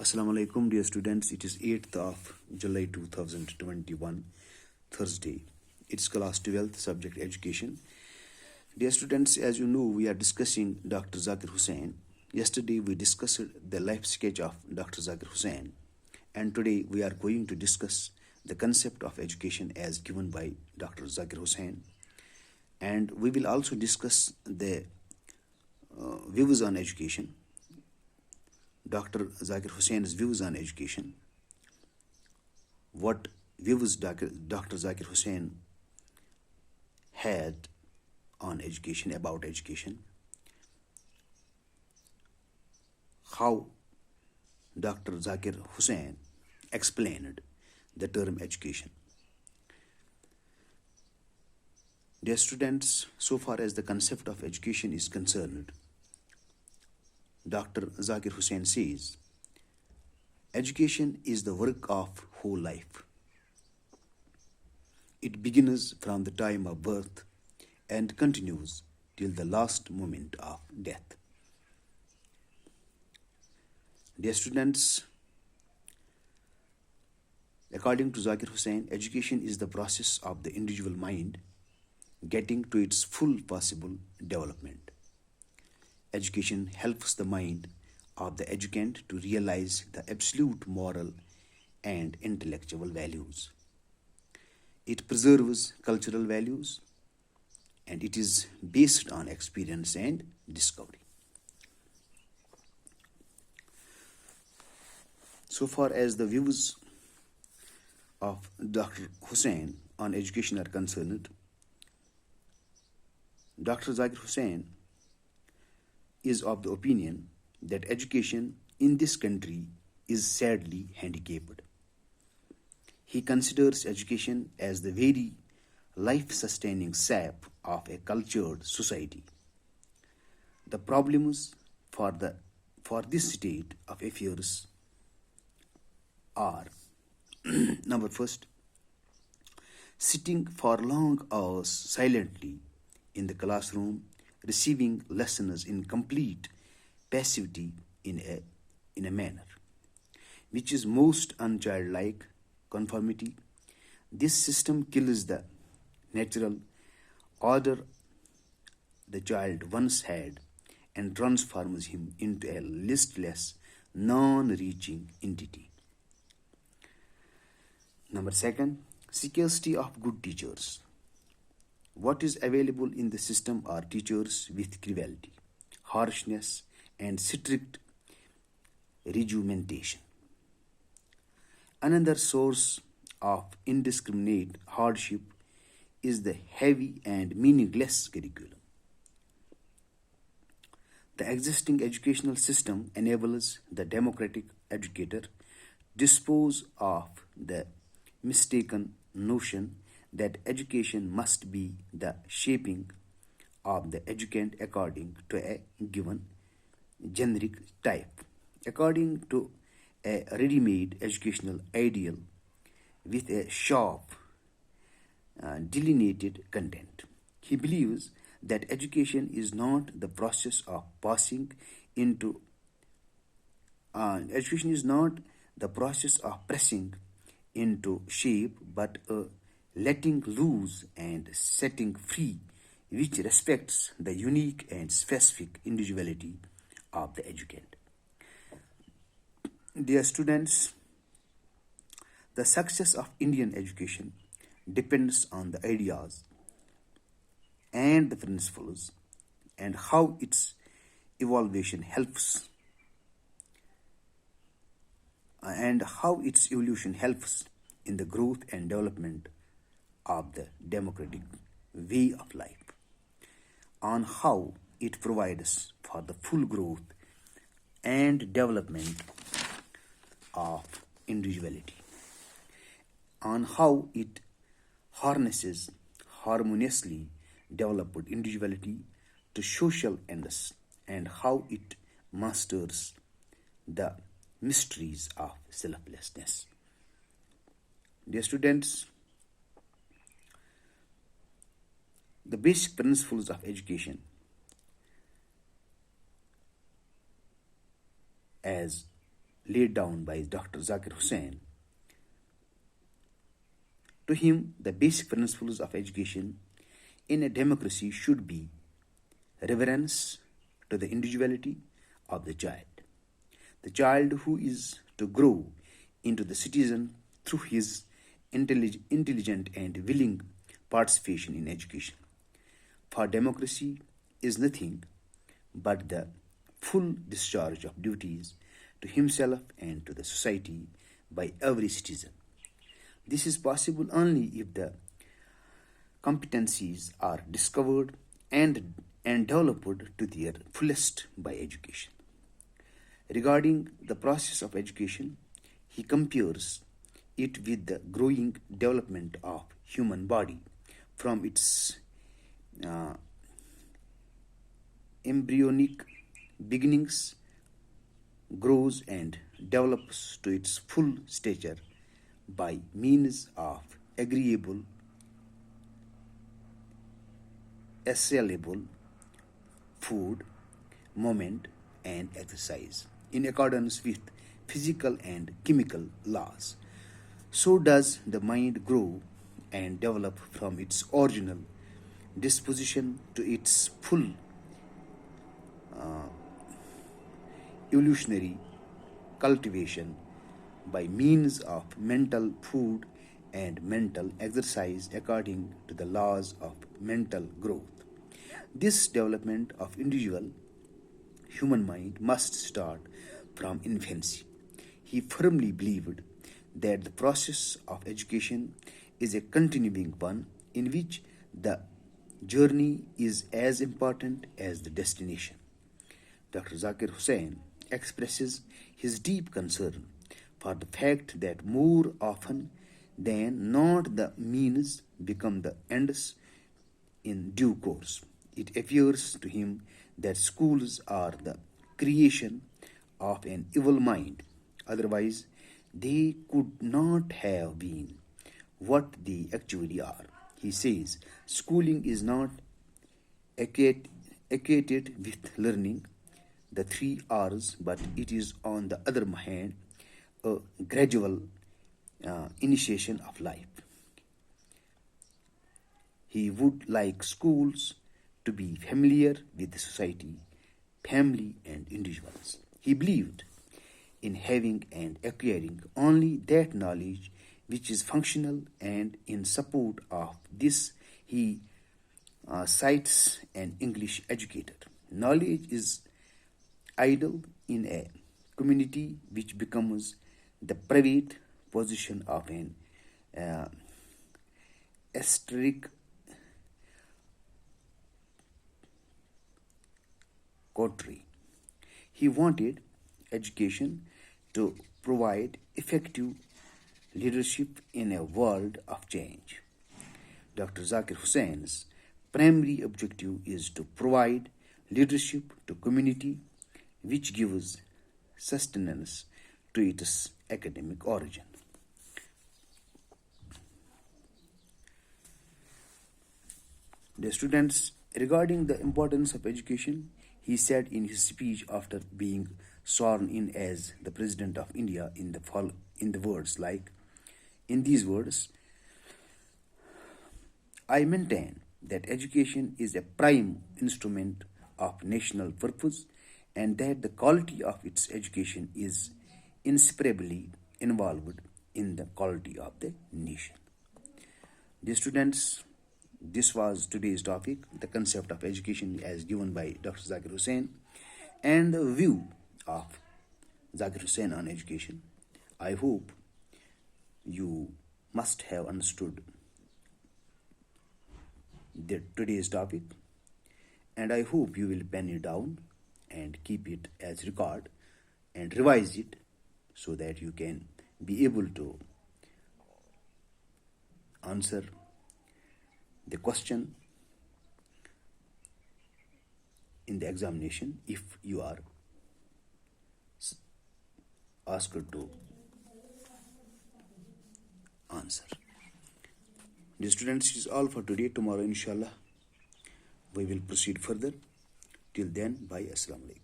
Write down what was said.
Assalamu alaikum, dear students. It is 8th of July 2021, Thursday. It's class 12th, subject education. Dear students, as you know, we are discussing Dr. Zakir Hossain. Yesterday, we discussed the life sketch of Dr. Zakir Hossain. And today, we are going to discuss the concept of education as given by Dr. Zakir Hossain. And we will also discuss the views on education. Dr. Zakir Hossain's views on education, what views Dr. Zakir Hossain had on education, about education, how Dr. Zakir Hossain explained the term education. Dear students, so far as the concept of education is concerned, Dr. Zakir Hossain says, education is the work of whole life. It begins from the time of birth and continues till the last moment of death. Dear students, according to Zakir Hossain, education is the process of the individual mind getting to its full possible development. Education helps the mind of the educand to realize the absolute moral and intellectual values. It preserves cultural values and it is based on experience and discovery. So far as the views of Dr. Hossain on education are concerned, Dr. Zakir Hossain is of the opinion that education in this country is sadly handicapped. He considers education as the very life-sustaining sap of a cultured society. The problems for this state of affairs are number first, sitting for long hours silently in the classroom, receiving lessons in complete passivity in a manner, which is most unchildlike conformity. This system kills the natural order the child once had and transforms him into a listless, non-reaching entity. Number second, scarcity of good teachers. What is available in the system are teachers with cruelty, harshness, and strict regimentation. Another source of indiscriminate hardship is the heavy and meaningless curriculum. The existing educational system enables the democratic educator to dispose of the mistaken notion that education must be the shaping of the educand according to a given generic type, according to a ready-made educational ideal with a sharp, delineated content. He believes that education is not the process of passing into education is not the process of pressing into shape, but a letting loose and setting free, which respects the unique and specific individuality of the educand. Dear students, the success of Indian education depends on the ideas and the principles and how its evolution helps in the growth and development of the democratic way of life, on how it provides for the full growth and development of individuality, on how it harnesses harmoniously developed individuality to social ends, and how it masters the mysteries of selflessness. Dear students, the basic principles of education as laid down by Dr. Zakir Hossain. To him, the basic principles of education in a democracy should be reverence to the individuality of the child. The child who is to grow into the citizen through his intelligent and willing participation in education. For democracy is nothing but the full discharge of duties to himself and to the society by every citizen. This is possible only if the competencies are discovered and developed to their fullest by education. Regarding the process of education, he compares it with the growing development of human body from its uh, embryonic beginnings, grows and develops to its full stature by means of agreeable, assailable food, movement, and exercise in accordance with physical and chemical laws. So does the mind grow and develop from its original disposition to its full evolutionary cultivation by means of mental food and mental exercise according to the laws of mental growth. This development of individual human mind must start from infancy. He firmly believed that the process of education is a continuing one in which the journey is as important as the destination. Dr. Zakir Hussain expresses his deep concern for the fact that more often than not the means become the ends in due course. It appears to him that schools are the creation of an evil mind, otherwise, they could not have been what they actually are. He says schooling is not equated with learning the three R's, but it is, on the other hand, a gradual initiation of life. He would like schools to be familiar with the society, family, and individuals. He believed in having and acquiring only that knowledge which is functional, and in support of this, he cites an English educator. Knowledge is idle in a community which becomes the private possession of an uh, asterisk coterie. He wanted education to provide effective leadership in a world of change. Dr. Zakir Hussein's primary objective is to provide leadership to community which gives sustenance to its academic origin. The students, regarding the importance of education, he said in his speech after being sworn in as the President of India in the words like, in these words, I maintain that education is a prime instrument of national purpose and that the quality of its education is inseparably involved in the quality of the nation. Dear students, this was today's topic, the concept of education as given by Dr. Zakir Hussain and the view of Zakir Hussain on education. I hope you must have understood today's topic, and I hope you will pen it down and keep it as record and revise it so that you can be able to answer the question in the examination if you are asked to answer. The students, it is all for today. Tomorrow, inshallah, we will proceed further. Till then, bye. Assalamu alaikum.